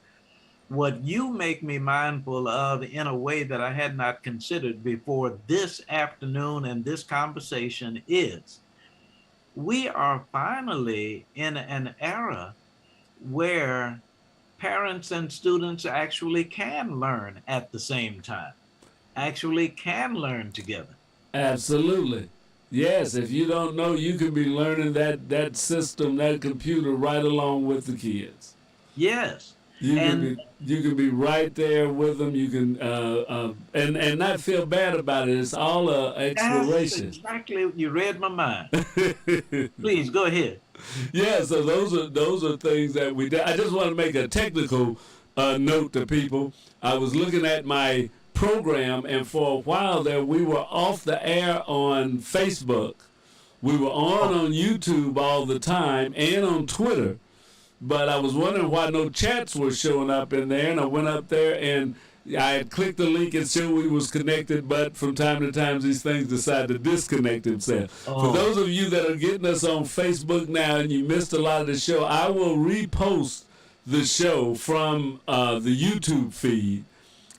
what you make me mindful of in a way that I had not considered before this afternoon and this conversation is we are finally in an era where parents and students actually can learn at the same time, actually can learn together. Absolutely. Yes, if you don't know, you can be learning that system, that computer right along with the kids. Yes. You can be right there with them. You can and not feel bad about it. It's all exploration. That's exactly, you read my mind. Please go ahead. Yeah, so those are things that we did. I just want to make a technical note to people. I was looking at my program, and for a while there, we were off the air on Facebook. We were on YouTube all the time and on Twitter. But I was wondering why no chats were showing up in there, and I went up there and I had clicked the link and showed we was connected, but from time to time these things decide to disconnect themselves. For those of you that are getting us on Facebook now and you missed a lot of the show, I will repost the show from the YouTube feed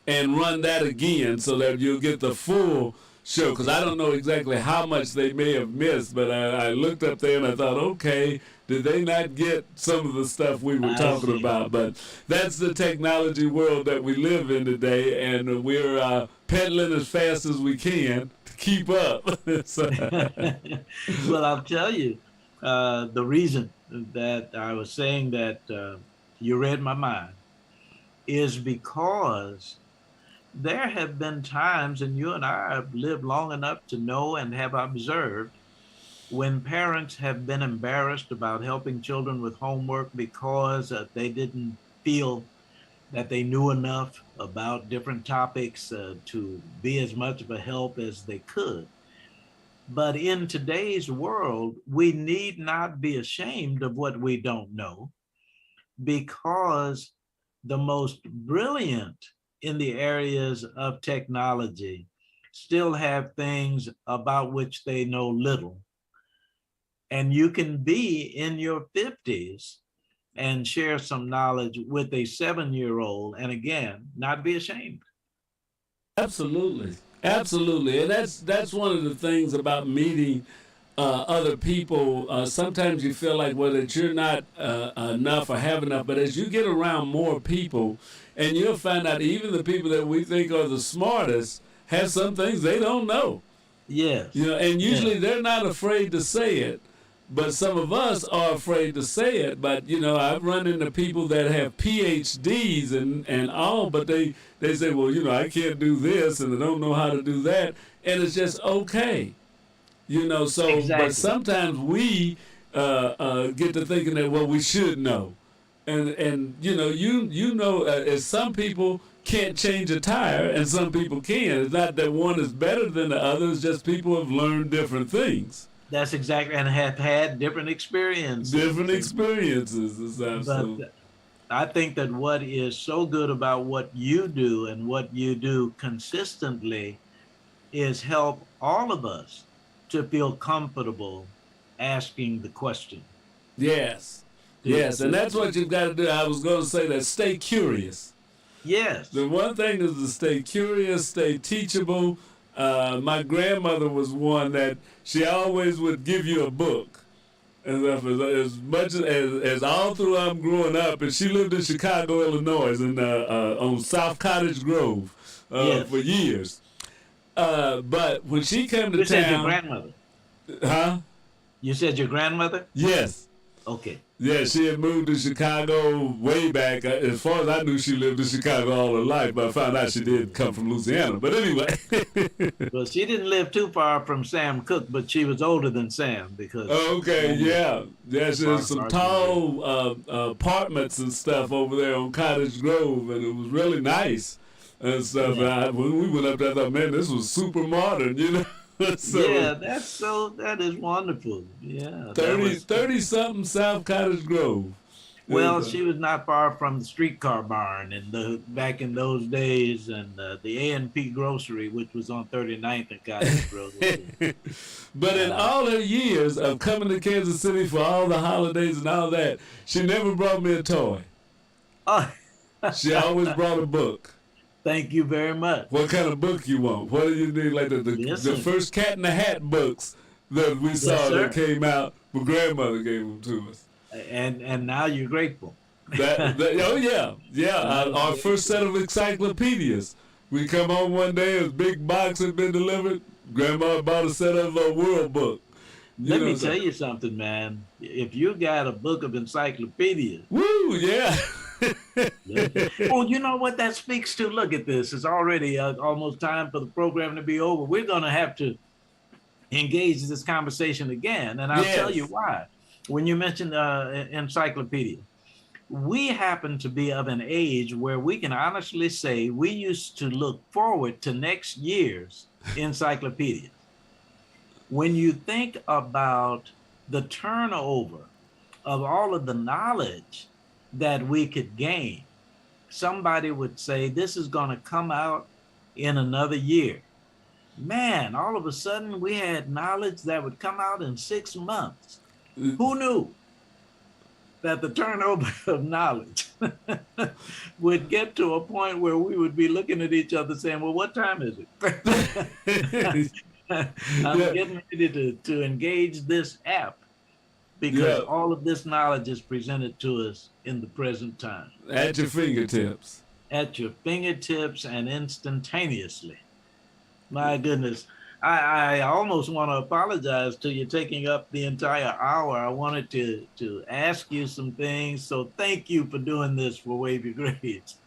and run that again so that you'll get the full show, because I don't know exactly how much they may have missed, but I looked up there and I thought, okay, did they not get some of the stuff we were talking about? But that's the technology world that we live in today, and we're pedaling as fast as we can to keep up. Well, I'll tell you, the reason that I was saying that you read my mind is because there have been times, and you and I have lived long enough to know and have observed, when parents have been embarrassed about helping children with homework because they didn't feel that they knew enough about different topics to be as much of a help as they could. But in today's world, we need not be ashamed of what we don't know, because the most brilliant in the areas of technology still have things about which they know little. And you can be in your 50s and share some knowledge with a 7-year-old, and again, not be ashamed. Absolutely. Absolutely. And that's one of the things about meeting other people. Sometimes you feel like, well, that you're not enough or have enough, but as you get around more people, and you'll find out even the people that we think are the smartest have some things they don't know. Yes. You know, and usually they're not afraid to say it. But some of us are afraid to say it. But, you know, I've run into people that have PhDs and all, but they say, well, you know, I can't do this and I don't know how to do that. And it's just okay. You know, so, exactly. But sometimes we get to thinking that, well, we should know. And you know, as some people can't change a tire and some people can. It's not that one is better than the other. It's just people have learned different things. That's exactly, and have had different experiences. Different experiences. But I think that what is so good about what you do and what you do consistently is help all of us to feel comfortable asking the question. Yes. Yes, and that's what you've got to do. I was going to say that stay curious. Yes. The one thing is to stay curious, stay teachable. My grandmother was one that she always would give you a book. And as much as all through I'm growing up, and she lived in Chicago, Illinois, and on South Cottage Grove for years. But when she came to town... You said your grandmother? Huh? You said your grandmother? Yes. Okay. Yeah, she had moved to Chicago way back. As far as I knew, she lived in Chicago all her life, but I found out she did come from Louisiana. But anyway. Well, she didn't live too far from Sam Cooke, but she was older than Sam because... Okay, yeah. There's some tall apartments and stuff over there on Cottage Grove, and it was really nice and stuff. Yeah. When we went up there, I thought, man, this was super modern, you know? Yeah, that is wonderful. Yeah. 30-something South Cottage Grove. Well, she was not far from the streetcar barn and back in those days, and the A&P grocery, which was on 39th and Cottage Grove. But in all her years of coming to Kansas City for all the holidays and all that, she never brought me a toy. Oh. She always brought a book. Thank you very much. What kind of book you want? What do you need? Like the first Cat in the Hat books that we saw that came out, my grandmother gave them to us. And now you're grateful. Oh yeah. Our first set of encyclopedias. We come home one day, a big box had been delivered. Grandma bought a set of World Book. Let me tell you something, man. If you got a book of encyclopedias, woo, yeah. Oh, you know what that speaks to? Look at this. It's already almost time for the program to be over. We're going to have to engage this conversation again, and I'll tell you why. When you mentioned encyclopedia, we happen to be of an age where we can honestly say we used to look forward to next year's encyclopedia. When you think about the turnover of all of the knowledge that we could gain, somebody would say this is going to come out in another year. Man, all of a sudden we had knowledge that would come out in 6 months. Who knew that the turnover of knowledge would get to a point where we would be looking at each other saying, well, what time is it? I'm getting ready to engage this app because all of this knowledge is presented to us in the present time. At your fingertips. At your fingertips and instantaneously. My goodness. I almost want to apologize to you taking up the entire hour. I wanted to ask you some things. So thank you for doing this for Wave Your Grades.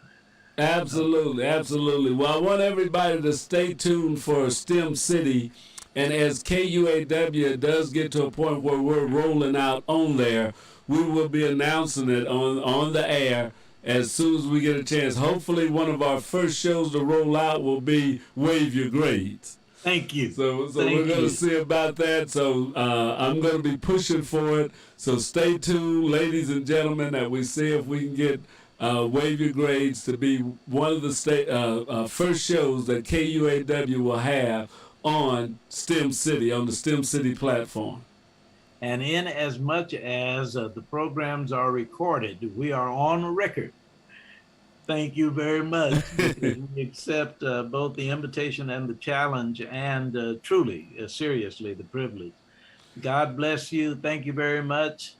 Absolutely. Well, I want everybody to stay tuned for STEM City. And as KUAW does get to a point where we're rolling out on there, we will be announcing it on the air as soon as we get a chance. Hopefully one of our first shows to roll out will be Wave Your Grades. Thank you. So we're going to see about that. So I'm going to be pushing for it. So stay tuned, ladies and gentlemen, that we see if we can get Wave Your Grades to be one of the first shows that KUAW will have on STEM City, on the STEM City platform. And in as much as the programs are recorded, we are on record. Thank you very much. We accept both the invitation and the challenge and truly, seriously, the privilege. God bless you. Thank you very much.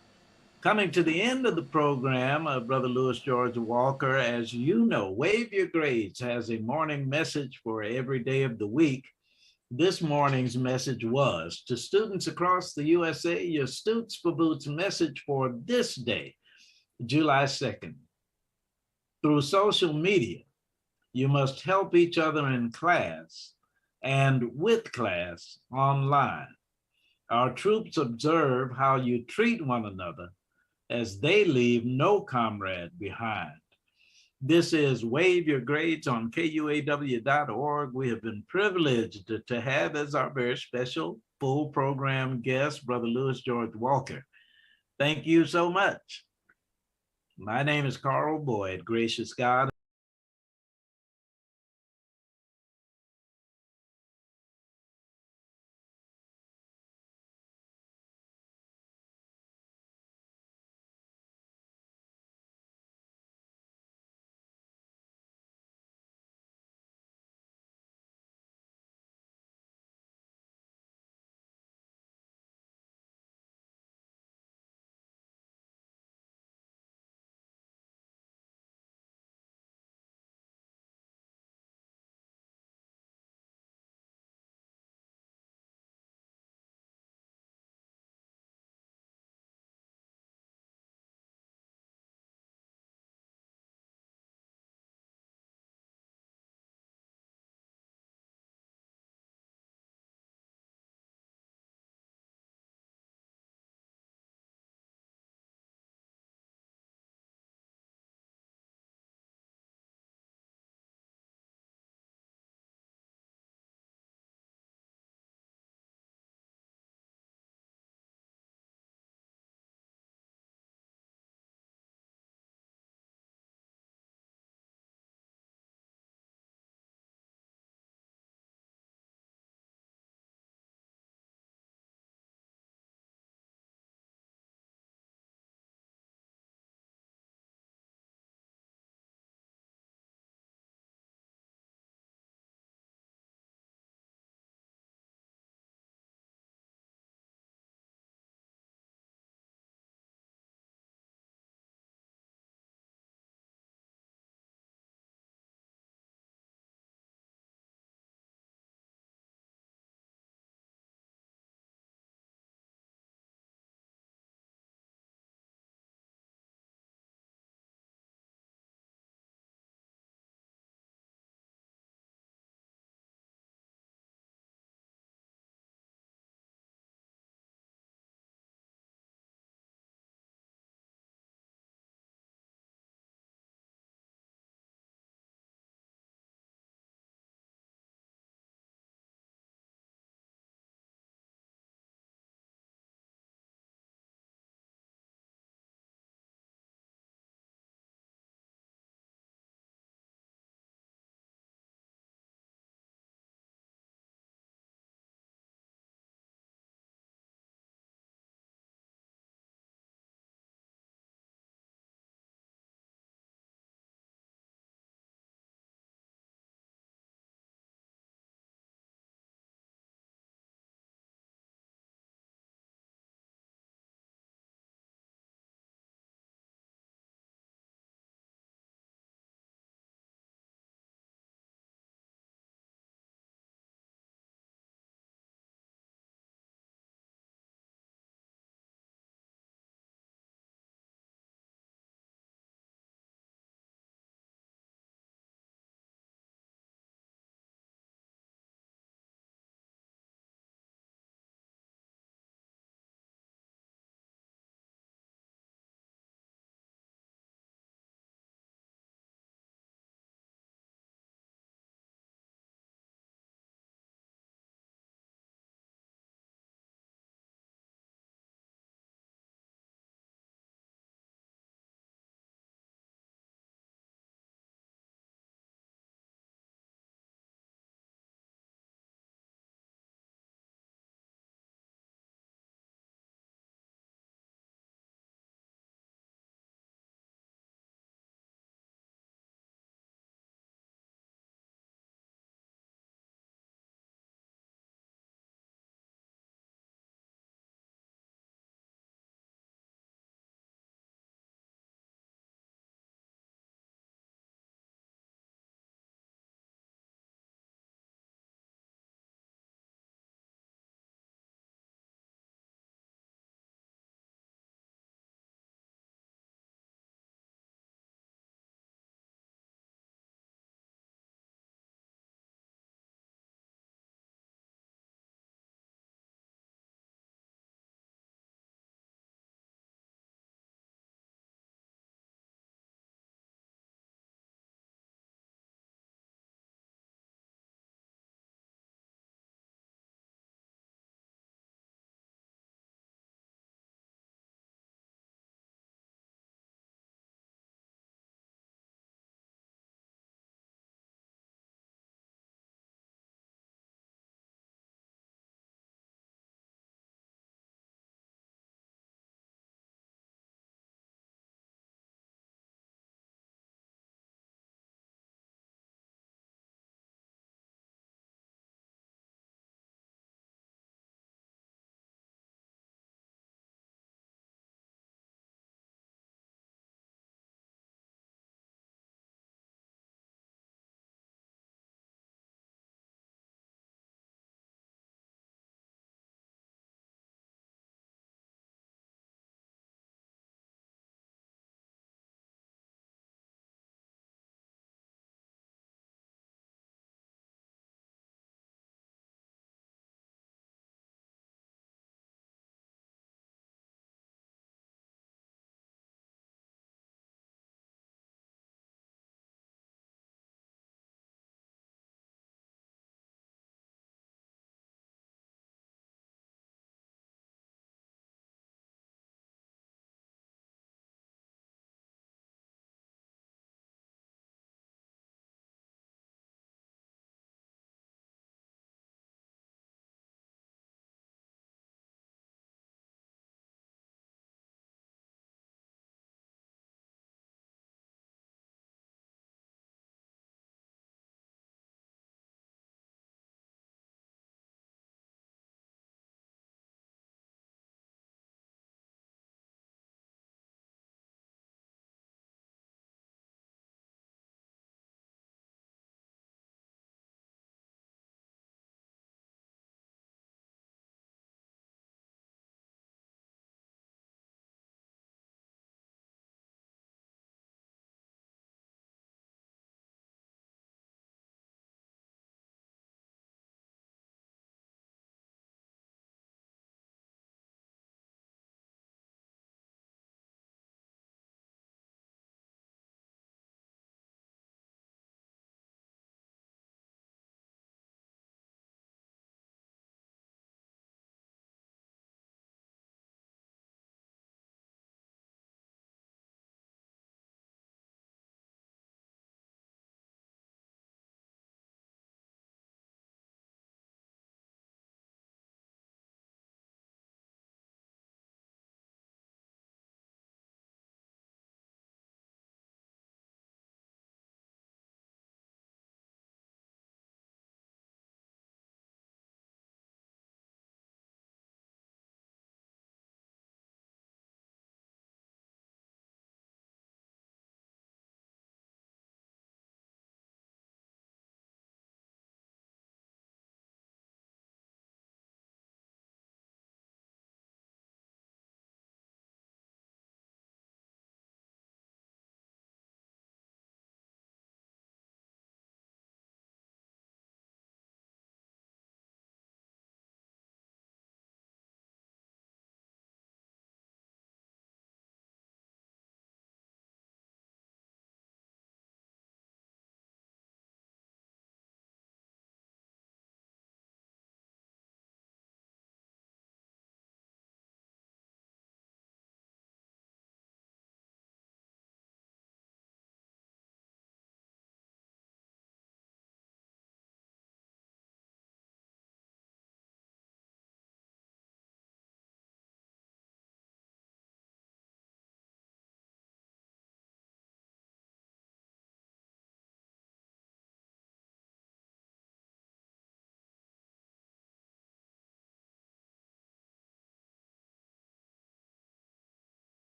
Coming to the end of the program, Brother Louis George Walker, as you know, Wave Your Grades has a morning message for every day of the week. This morning's message was, to students across the USA, your Stoots for Boots message for this day, July 2nd. Through social media, you must help each other in class and with class online. Our troops observe how you treat one another as they leave no comrade behind. This is Wave Your Grades on KUAW.org. We have been privileged to have as our very special full program guest, Brother Louis George Walker. Thank you so much. My name is Carl Boyd. Gracious God,